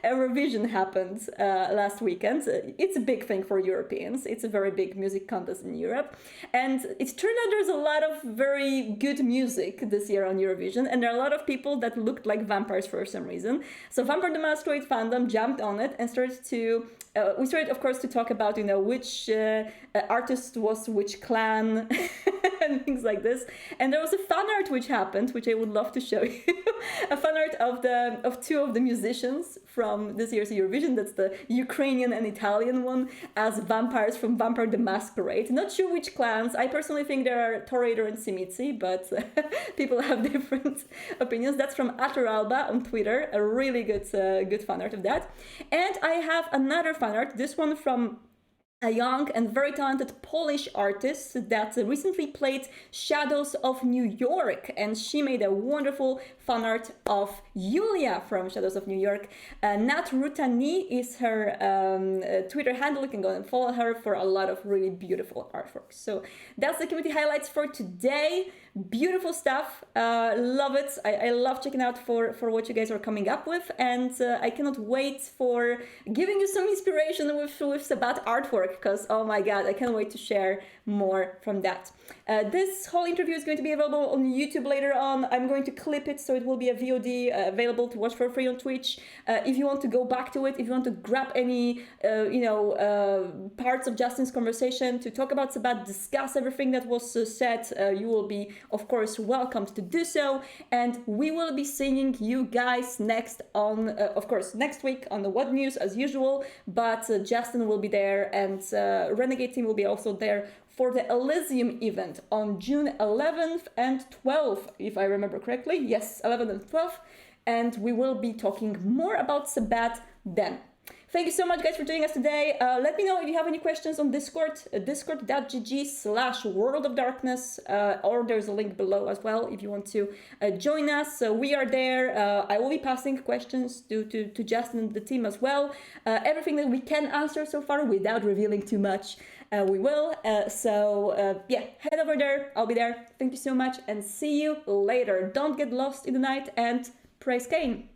Eurovision happened last weekend. It's a big thing for Europeans. It's a very big music contest in Europe, and it turned out there's a lot of very good music this year on Eurovision, and there are a lot of people that looked like vampires for some reason. So Vampire the Masquerade fandom jumped on it and started to we started, of course, to talk about which artist was which clan and things like this. And there was a fan art which happened, which I would love to show you. A fan art of two of the musicians from this year's Eurovision. That's the Ukrainian and Italian one as vampires from Vampire the Masquerade. Not sure which clans. I personally think there are Toreador and Simitsi, but people have different opinions. That's from Ataralba on Twitter. A really good fan art of that. And I have another fan art. This one from a young and very talented Polish artist that recently played Shadows of New York, and she made a wonderful fan art of Julia from Shadows of New York. Nat Rutani is her Twitter handle. You can go and follow her for a lot of really beautiful artwork. So that's the community highlights for today. Beautiful stuff. Love it. I love checking out for what you guys are coming up with, and I cannot wait for giving you some inspiration with Sabbat artwork, because oh my god, I can't wait to share more from that. This whole interview is going to be available on YouTube later on. I'm going to clip it so it will be a VOD available to watch for free on Twitch. If you want to go back to it, if you want to grab any parts of Justin's conversation to talk about Sabbat, discuss everything that was said, you will be, of course, welcomed to do so. And we will be seeing you guys next on, of course, next week on the What News as usual. But Justin will be there, and Renegade team will be also there for the Elysium event on June 11th and 12th, if I remember correctly. Yes, 11th and 12th. And we will be talking more about Sabbat then. Thank you so much, guys, for joining us today. Let me know if you have any questions on Discord, discord.gg/World of Darkness, or there's a link below as well if you want to join us. So we are there. I will be passing questions to Justin and the team as well. Everything that we can answer so far without revealing too much, we will. Yeah, head over there. I'll be there. Thank you so much, and see you later. Don't get lost in the night, and praise Cain.